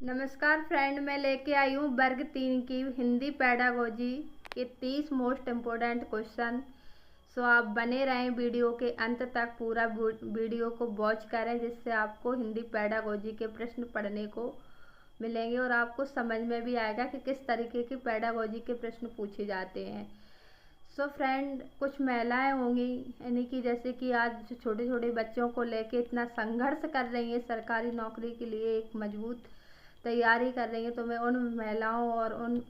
नमस्कार फ्रेंड, मैं लेके आई हूँ वर्ग 3 की हिंदी पेडागोजी के 30 मोस्ट इम्पोर्टेंट क्वेश्चन। सो आप बने रहें वीडियो के अंत तक, पूरा वीडियो को वॉच करें जिससे आपको हिंदी पेडागोजी के प्रश्न पढ़ने को मिलेंगे और आपको समझ में भी आएगा कि किस तरीके की पेडागोजी के प्रश्न पूछे जाते हैं। सो फ्रेंड, कुछ महिलाएं होंगी यानी कि जैसे कि आज छोटे छोटे बच्चों को लेके इतना संघर्ष कर रही हैं सरकारी नौकरी के लिए, एक मजबूत तैयारी कर रही हैं, तो मैं उन महिलाओं और उन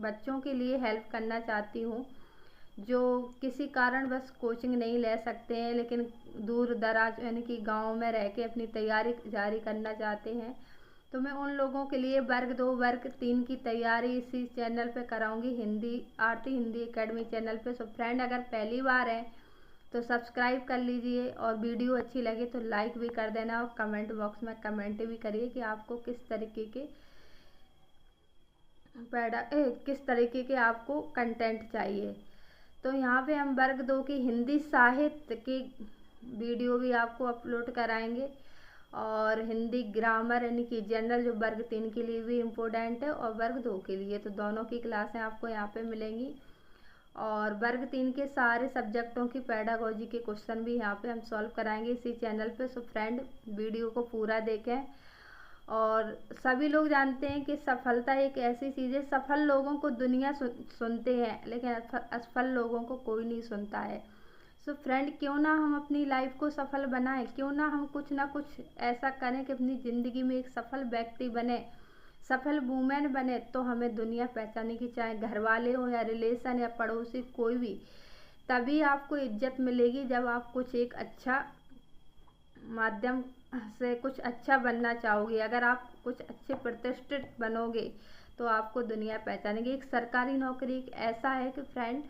बच्चों के लिए हेल्प करना चाहती हूँ जो किसी कारण बस कोचिंग नहीं ले सकते हैं लेकिन दूर दराज यानी कि गाँव में रह के अपनी तैयारी जारी करना चाहते हैं। तो मैं उन लोगों के लिए वर्ग 2 वर्ग 3 की तैयारी इसी चैनल पे कराऊंगी, आरती हिंदी एकेडमी चैनल पे। सो फ्रेंड, अगर पहली बार है तो सब्सक्राइब कर लीजिए और वीडियो अच्छी लगे तो लाइक भी कर देना और कमेंट बॉक्स में कमेंट भी करिए कि आपको किस तरीके के आपको कंटेंट चाहिए। तो यहाँ पे हम वर्ग 2 की हिंदी साहित्य की वीडियो भी आपको अपलोड कराएंगे और हिंदी ग्रामर यानी कि जनरल जो वर्ग 3 के लिए भी इम्पोर्टेंट है और वर्ग 2 के लिए, तो दोनों की क्लासें आपको यहाँ पे मिलेंगी। और वर्ग 3 के सारे सब्जेक्टों की पेडागोजी के क्वेश्चन भी यहाँ पे हम सॉल्व कराएंगे इसी चैनल पे। सो फ्रेंड, वीडियो को पूरा देखें। और सभी लोग जानते हैं कि सफलता एक ऐसी चीज़ है, सफल लोगों को दुनिया सुनते हैं लेकिन असफल लोगों को कोई नहीं सुनता है। सो फ्रेंड, क्यों ना हम अपनी लाइफ को सफल बनाएं, क्यों ना हम कुछ ना कुछ ऐसा करें कि अपनी ज़िंदगी में एक सफल व्यक्ति बने, सफल वूमेन बने। तो हमें दुनिया पहचाने की, चाहे घर वाले हो या रिलेशन या पड़ोसी कोई भी, तभी आपको इज्जत मिलेगी जब आप कुछ एक अच्छा माध्यम से कुछ अच्छा बनना चाहोगे। अगर आप कुछ अच्छे प्रतिष्ठित बनोगे तो आपको दुनिया पहचानेगी। एक सरकारी नौकरी एक ऐसा है कि फ्रेंड,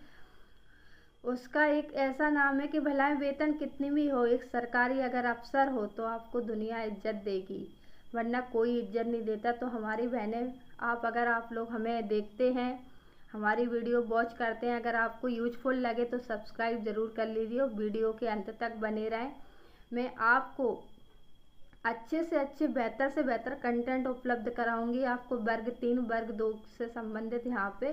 उसका एक ऐसा नाम है कि भला वेतन कितनी भी हो, एक सरकारी अगर अफसर हो तो आपको दुनिया इज्जत देगी, वरना कोई इज्जत नहीं देता। तो हमारी बहनें, अगर आप लोग हमें देखते हैं, हमारी वीडियो वॉच करते हैं, अगर आपको यूजफुल लगे तो सब्सक्राइब ज़रूर कर लीजिए और वीडियो के अंत तक बने रहें। मैं आपको अच्छे से अच्छे, बेहतर से बेहतर कंटेंट उपलब्ध कराऊंगी आपको वर्ग 3 वर्ग 2 से संबंधित यहाँ पे।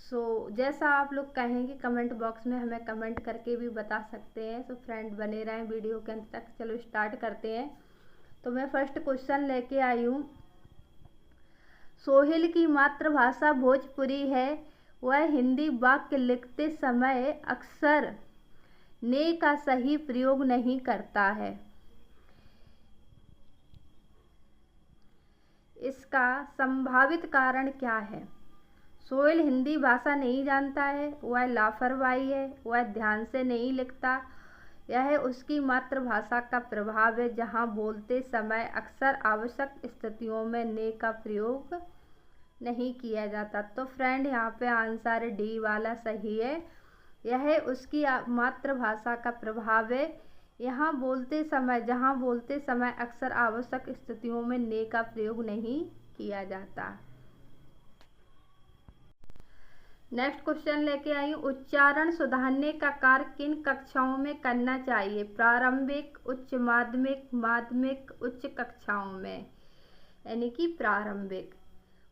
सो जैसा आप लोग कहेंगे कमेंट बॉक्स में हमें कमेंट करके भी बता सकते हैं। सो फ्रेंड, बने रहें वीडियो के अंत तक। चलो स्टार्ट करते हैं। तो मैं फर्स्ट क्वेश्चन लेके आई हूँ। सोहेल की मातृभाषा भोजपुरी है, वह हिंदी वाक्य लिखते समय अक्सर ने का सही प्रयोग नहीं करता है। इसका संभावित कारण क्या है? सोहेल हिंदी भाषा नहीं जानता है, वह लापरवाही है, वह ध्यान से नहीं लिखता, यह उसकी मातृभाषा का प्रभाव है जहाँ बोलते समय अक्सर आवश्यक स्थितियों में ने का प्रयोग नहीं किया जाता। तो फ्रेंड, यहाँ पे आंसर डी वाला सही है, यह उसकी मातृभाषा का प्रभाव है, जहाँ बोलते समय अक्सर आवश्यक स्थितियों में ने का प्रयोग नहीं किया जाता। नेक्स्ट क्वेश्चन लेके आई हूँ। उच्चारण सुधारने का कार्य किन कक्षाओं में करना चाहिए? प्रारंभिक, उच्च माध्यमिक, माध्यमिक, उच्च कक्षाओं में, यानी कि प्रारंभिक।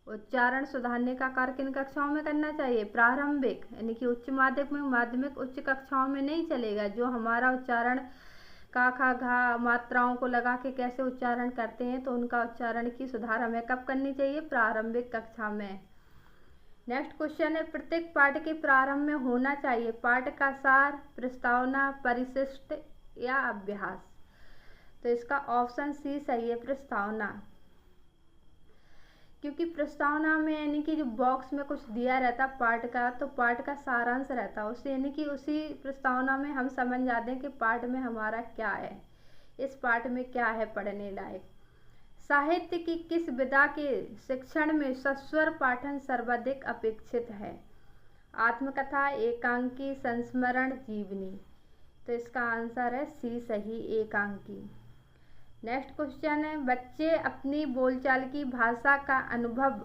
उच्चारण सुधारने का कार्य किन कक्षाओं में करना चाहिए? प्रारंभिक, यानी कि उच्च माध्यमिक, माध्यमिक, उच्च कक्षाओं में नहीं चलेगा। जो हमारा उच्चारण का, खा, घा मात्राओं को लगा के कैसे उच्चारण करते हैं, तो उनका उच्चारण की सुधार हमें कब करनी चाहिए? प्रारंभिक कक्षा में। नेक्स्ट क्वेश्चन है, प्रत्येक पाठ के प्रारंभ में होना चाहिए पाठ का सार, प्रस्तावना, परिशिष्ट या अभ्यास? तो इसका ऑप्शन सी सही है, प्रस्तावना। क्योंकि प्रस्तावना में यानी कि जो बॉक्स में कुछ दिया रहता पाठ का, तो पाठ का सारांश रहता उससे, यानी कि उसी प्रस्तावना में हम समझ जाते हैं कि पाठ में हमारा क्या है, इस पाठ में क्या है पढ़ने लायक। साहित्य की किस विधा के शिक्षण में सस्वर पाठन सर्वाधिक अपेक्षित है? आत्मकथा, एकांकी, संस्मरण, जीवनी? तो इसका आंसर है सी सही, एकांकी। नेक्स्ट क्वेश्चन है, बच्चे अपनी बोलचाल की भाषा का अनुभव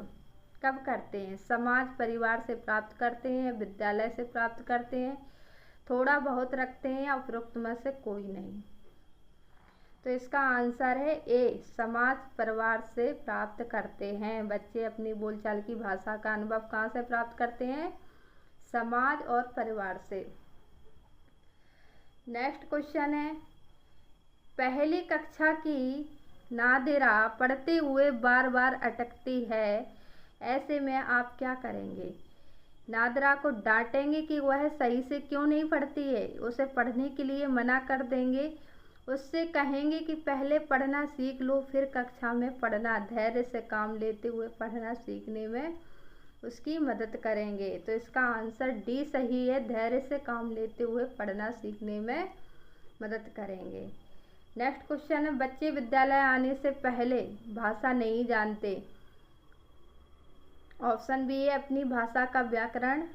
कब करते हैं? समाज परिवार से प्राप्त करते हैं, विद्यालय से प्राप्त करते हैं, थोड़ा बहुत रखते हैं या उपरोक्त में से कोई नहीं? तो इसका आंसर है ए, समाज परिवार से प्राप्त करते हैं। बच्चे अपनी बोलचाल की भाषा का अनुभव कहाँ से प्राप्त करते हैं? समाज और परिवार से। नेक्स्ट क्वेश्चन है, पहली कक्षा की नादिरा पढ़ते हुए बार बार अटकती है, ऐसे में आप क्या करेंगे? नादिरा को डांटेंगे कि वह सही से क्यों नहीं पढ़ती है, उसे पढ़ने के लिए मना कर देंगे, उससे कहेंगे कि पहले पढ़ना सीख लो फिर कक्षा में पढ़ना, धैर्य से काम लेते हुए पढ़ना सीखने में उसकी मदद करेंगे। तो इसका आंसर डी सही है, धैर्य से काम लेते हुए पढ़ना सीखने में मदद करेंगे। नेक्स्ट क्वेश्चन है, बच्चे विद्यालय आने से पहले भाषा नहीं जानते। ऑप्शन बी है, अपनी भाषा का व्याकरण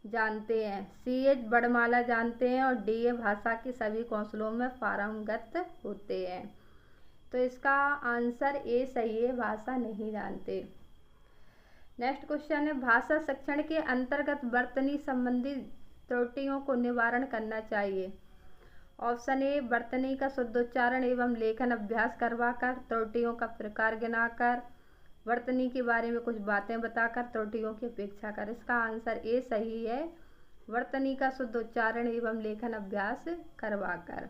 जानते हैं, सी है, वर्णमाला जानते हैं, और डी है, भाषा के सभी कौशलों में पारंगत होते हैं। तो इसका आंसर ए सही है, भाषा नहीं जानते। नेक्स्ट क्वेश्चन है, भाषा शिक्षण के अंतर्गत वर्तनी संबंधी त्रुटियों को निवारण करना चाहिए। ऑप्शन ए, वर्तनी का शुद्धोच्चारण एवं लेखन अभ्यास करवाकर, त्रुटियों का प्रकार गिनाकर, वर्तनी के बारे में कुछ बातें बताकर, त्रुटियों की उपेक्षा कर। इसका आंसर ए सही है, वर्तनी का शुद्धोच्चारण एवं लेखन अभ्यास करवाकर।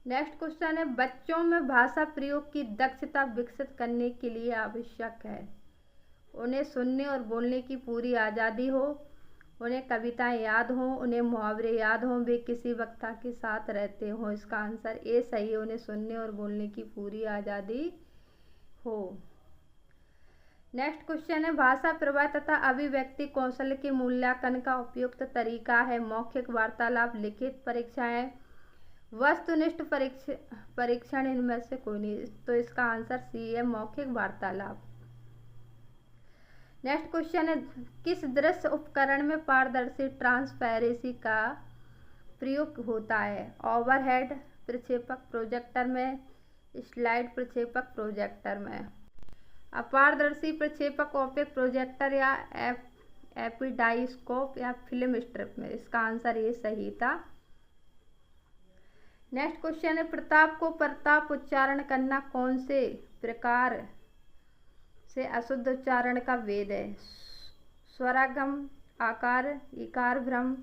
नेक्स्ट क्वेश्चन है, बच्चों में भाषा प्रयोग की दक्षता विकसित करने के लिए आवश्यक है। उन्हें सुनने और बोलने की पूरी आज़ादी हो, उन्हें कविताएं याद हों, उन्हें मुहावरे याद हों, वे किसी वक्ता के साथ रहते हों। इसका आंसर ए सही है, उन्हें सुनने और बोलने की पूरी आज़ादी हो। नेक्स्ट क्वेश्चन है, भाषा प्रवाह तथा अभिव्यक्ति कौशल के मूल्यांकन का उपयुक्त तरीका है। मौखिक वार्तालाप, लिखित परीक्षाएं, वस्तुनिष्ठ परीक्षण, इनमें से कोई नहीं। तो इसका आंसर सी है, मौखिक वार्तालाप। नेक्स्ट क्वेश्चन है, किस दृश्य उपकरण में पारदर्शी ट्रांसपेरेंसी का प्रयोग होता है? ओवरहेड प्रक्षेपक, प्रोजेक्टर में, स्लाइड प्रक्षेपक, प्रोजेक्टर में। अपारदर्शी प्रक्षेपक, ओपेक प्रोजेक्टर, या एपिडाइस्कोप, या फिल्म स्ट्रिप में। इसका आंसर ये सही था। नेक्स्ट क्वेश्चन है, प्रताप को प्रताप उच्चारण करना कौन से प्रकार से अशुद्ध उच्चारण का वेद है? स्वरागम, आकार, इकार भ्रम,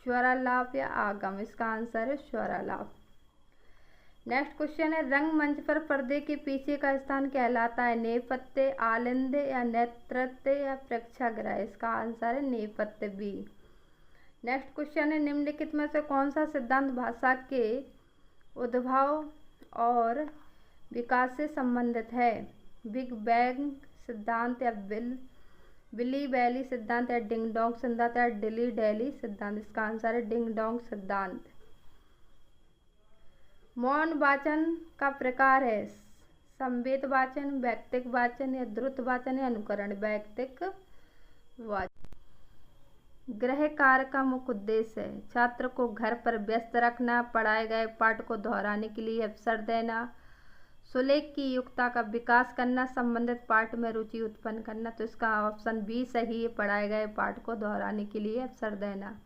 स्वरालाप, या आगम। इसका आंसर है स्वरालाप। नेक्स्ट क्वेश्चन है, रंगमंच पर पर्दे के पीछे का स्थान कहलाता है? नेपथ्य, आलिंद, या नेतृत्व, या प्रेक्षागृह। इसका आंसर है नेपथ्य, बी। नेक्स्ट क्वेश्चन है, निम्नलिखित में से कौन सा सिद्धांत भाषा के उद्भव और विकास से संबंधित है? बिग बैंग सिद्धांत, या बिली वैली सिद्धांत, या डिंग डोंग सिद्धांत, या डिली डैली सिद्धांत। इसका आंसर है डिंग डोंग सिद्धांत। मौन वाचन का प्रकार है? संवेद वाचन, वैयक्तिक वाचन, या द्रुत वाचन, या अनुकरण। वैयक्तिक वाचन। गृह कार्य का मुख्य उद्देश्य है छात्र को घर पर व्यस्त रखना, पढ़ाए गए पाठ को दोहराने के लिए अवसर देना, सुलेख की युक्तता का विकास करना, संबंधित पाठ में रुचि उत्पन्न करना। तो इसका ऑप्शन बी सही है, पढ़ाए गए पाठ को दोहराने के लिए अवसर देना।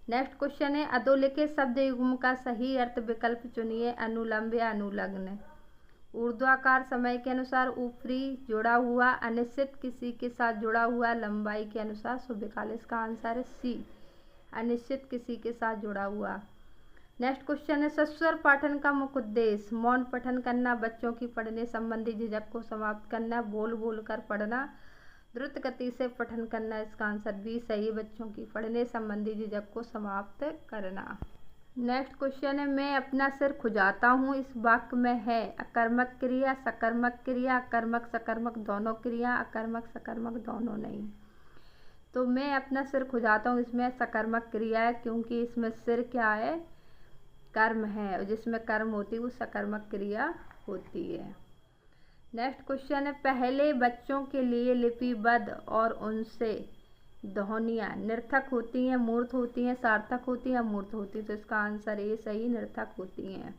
नेक्स्ट क्वेश्चन है, अधोलिखित शब्द युग्म का सही अर्थ विकल्प चुनिए। अनुलंब या अनुलग्न। ऊर्ध्वाकार समय के अनुसार, ऊपरी जुड़ा हुआ, अनिश्चित किसी के साथ जुड़ा हुआ, लंबाई के अनुसार सुविकाल। इसका आंसर है सी, अनिश्चित किसी के साथ जुड़ा हुआ। नेक्स्ट क्वेश्चन है, सस्वर पाठन का मुख्य उद्देश्य? मौन पठन करना, बच्चों की पढ़ने संबंधी झिझक को समाप्त करना, बोल बोल कर पढ़ना, द्रुत गति से पठन करना। इसका आंसर बी सही, बच्चों की पढ़ने संबंधी झिझक को समाप्त करना। नेक्स्ट क्वेश्चन है, मैं अपना सिर खुजाता हूँ, इस वाक्य में है अकर्मक क्रिया, सकर्मक क्रिया, अकर्मक सकर्मक दोनों क्रिया, अकर्मक सकर्मक दोनों नहीं। तो मैं अपना सिर खुजाता हूँ, इसमें सकर्मक क्रिया है, क्योंकि इसमें सिर क्या है? कर्म है, जिसमें कर्म होती है वो सकर्मक क्रिया होती है। नेक्स्ट क्वेश्चन है, पहले बच्चों के लिए लिपिबद्ध और उनसे ध्वनियाँ निर्थक होती हैं, मूर्त होती हैं, सार्थक होती हैं, अमूर्त होती हैं। तो इसका आंसर ए सही, निर्थक होती हैं।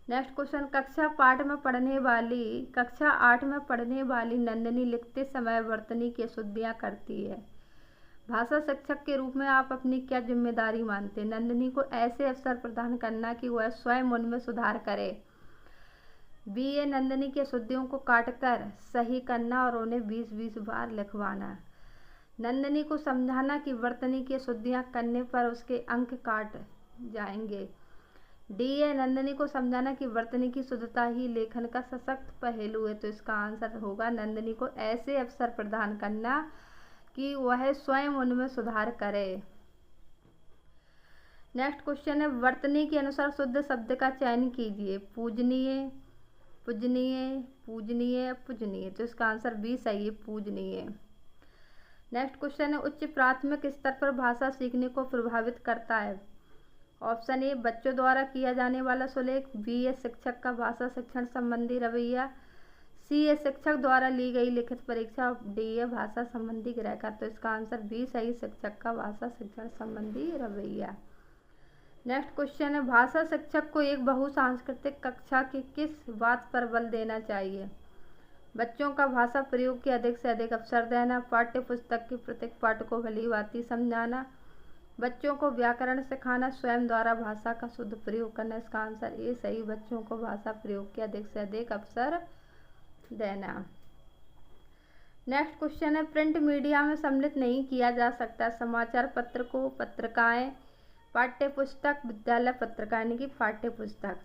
नेक्स्ट क्वेश्चन, कक्षा 8 में पढ़ने वाली नंदिनी लिखते समय वर्तनी की अशुद्धियाँ करती है। भाषा शिक्षक के रूप में आप अपनी क्या जिम्मेदारी मानते हैं? नंदिनी को ऐसे अवसर प्रदान करना कि वह स्वयं उनमें सुधार करे। बी, नंदिनी की अशुद्धियों को काटकर सही करना और उन्हें 20-20 बार लिखवाना। नंदिनी को समझाना कि वर्तनी की अशुद्धियाँ करने पर उसके अंक काट जाएंगे। डी, नंदिनी को समझाना कि वर्तनी की शुद्धता ही लेखन का सशक्त पहलू है। तो इसका आंसर होगा नंदिनी को ऐसे अवसर प्रदान करना कि वह स्वयं उनमें सुधार करे। नेक्स्ट क्वेश्चन है, वर्तनी के अनुसार शुद्ध शब्द का चयन कीजिए। पूजनीय, पूजनीय, पूजनीय, पूजनीय। तो इसका आंसर बी सही है, पूजनीय। नेक्स्ट क्वेश्चन है, उच्च प्राथमिक स्तर पर भाषा सीखने को प्रभावित करता है। ऑप्शन ए, बच्चों द्वारा किया जाने वाला सुलेख। बी है, शिक्षक का भाषा शिक्षण संबंधी रवैया। सी है, शिक्षक द्वारा ली गई लिखित परीक्षा। डी है, भाषा संबंधी गृह। तो इसका आंसर बी सही, शिक्षक का भाषा शिक्षण संबंधी रवैया। नेक्स्ट क्वेश्चन है, भाषा शिक्षक को एक बहुसांस्कृतिक कक्षा की किस बात पर बल देना चाहिए? बच्चों का भाषा प्रयोग के अधिक से अधिक अवसर देना, पाठ्य पुस्तक के प्रत्येक पाठ को भलीभांति समझाना, बच्चों को व्याकरण सिखाना, स्वयं द्वारा भाषा का शुद्ध प्रयोग करना। इसका आंसर ए सही, बच्चों को भाषा प्रयोग के अधिक से अधिक अवसर देना। नेक्स्ट क्वेश्चन है, प्रिंट मीडिया में सम्मिलित नहीं किया जा सकता समाचार पत्र को पत्रिकाएं, पाठ्य पुस्तक, विद्यालय पत्रिका यानी कि पाठ्य पुस्तक।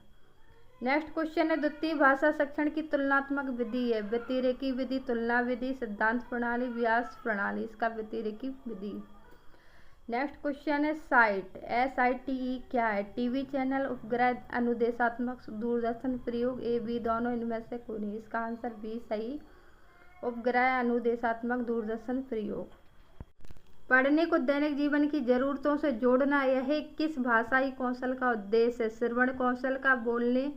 नेक्स्ट क्वेश्चन है, द्वितीय भाषा शिक्षण की तुलनात्मक विधि है। व्यतिरेकी विधि, तुलना विधि, सिद्धांत प्रणाली, व्यास प्रणाली। इसका व्यतिरेकी विधि। नेक्स्ट क्वेश्चन है, साइट, SITE क्या है? टीवी चैनल, उपग्रह, अनुदेशात्मक दूरदर्शन प्रयोग। ए, बी दोनों, इनमें से कोई नहीं। इसका आंसर बी सही, उपग्रह अनुदेशात्मक दूरदर्शन प्रयोग। पढ़ने को दैनिक जीवन की जरूरतों से जोड़ना, यह किस भाषाई कौशल का उद्देश्य है? श्रवण कौशल का, बोलने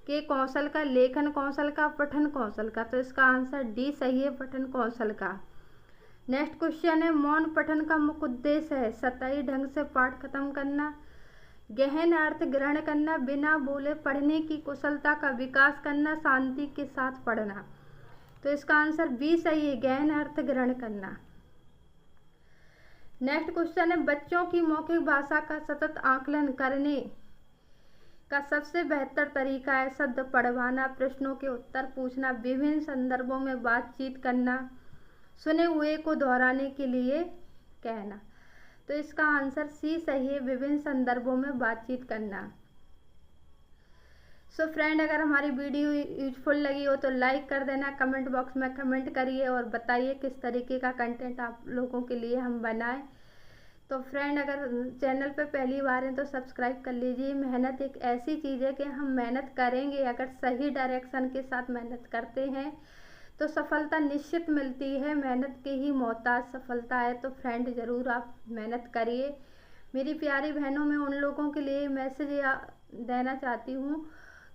के कौशल का, लेखन कौशल का, पठन कौशल का। तो इसका आंसर डी सही है, पठन कौशल का। नेक्स्ट क्वेश्चन है, मौन पठन का मुख्य उद्देश्य है सतही ढंग से पाठ खत्म करना, गहन अर्थ ग्रहण करना, बिना बोले पढ़ने की कुशलता का विकास करना, शांति के साथ पढ़ना। तो इसका आंसर बी सही है, गहन अर्थ ग्रहण करना। नेक्स्ट क्वेश्चन है, बच्चों की मौखिक भाषा का सतत आकलन करने का सबसे बेहतर तरीका है शब्द पढ़वाना, प्रश्नों के उत्तर पूछना, विभिन्न संदर्भों में बातचीत करना, सुने हुए को दोहराने के लिए कहना। तो इसका आंसर सी सही है, विभिन्न संदर्भों में बातचीत करना। सो फ्रेंड, अगर हमारी वीडियो यूजफुल लगी हो तो लाइक कर देना, कमेंट बॉक्स में कमेंट करिए और बताइए किस तरीके का कंटेंट आप लोगों के लिए हम बनाएं। तो फ्रेंड, अगर चैनल पे पहली बार हैं तो सब्सक्राइब कर लीजिए। मेहनत एक ऐसी चीज़ है कि हम मेहनत करेंगे, अगर सही डायरेक्शन के साथ मेहनत करते हैं तो सफलता निश्चित मिलती है। मेहनत की ही मोहताज सफलता है। तो फ्रेंड, ज़रूर आप मेहनत करिए। मेरी प्यारी बहनों, मैं उन लोगों के लिए मैसेज देना चाहती हूँ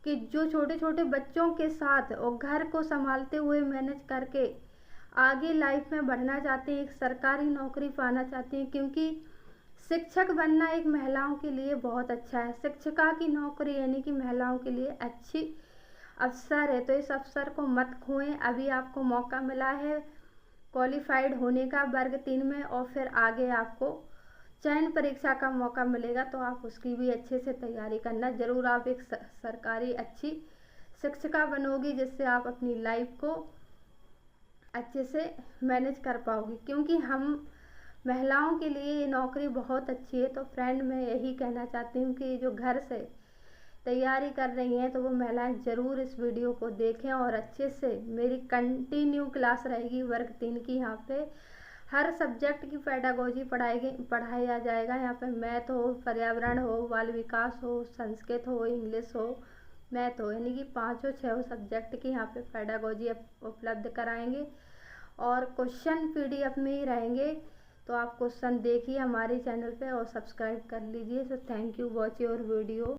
कि जो छोटे छोटे बच्चों के साथ और घर को संभालते हुए मेहनत करके आगे लाइफ में बढ़ना चाहते हैं, एक सरकारी नौकरी पाना चाहते हैं, क्योंकि शिक्षक बनना एक महिलाओं के लिए बहुत अच्छा है। शिक्षिका की नौकरी यानी कि महिलाओं के लिए अच्छी अवसर है। तो इस अवसर को मत खोएं। अभी आपको मौका मिला है क्वालिफाइड होने का वर्ग 3 में, और फिर आगे आपको चयन परीक्षा का मौका मिलेगा, तो आप उसकी भी अच्छे से तैयारी करना। ज़रूर आप एक सरकारी अच्छी शिक्षिका बनोगी, जिससे आप अपनी लाइफ को अच्छे से मैनेज कर पाओगी, क्योंकि हम महिलाओं के लिए ये नौकरी बहुत अच्छी है। तो फ्रेंड, मैं यही कहना चाहती हूँ कि जो घर से तैयारी कर रही हैं तो वो महिलाएं ज़रूर इस वीडियो को देखें और अच्छे से, मेरी कंटिन्यू क्लास रहेगी वर्ग 3 की। यहाँ पे हर सब्जेक्ट की पेडागोजी पढ़ाया जाएगा। यहाँ पे मैथ हो, पर्यावरण हो, बाल विकास हो, संस्कृत हो, इंग्लिश हो, मैथ हो, यानी कि 5-6 सब्जेक्ट की यहाँ पे पेडागोजी उपलब्ध कराएंगे और क्वेश्चन PDF में ही रहेंगे। तो आप क्वेश्चन देखिए हमारे चैनल पे और सब्सक्राइब कर लीजिए। So thank you watch your video.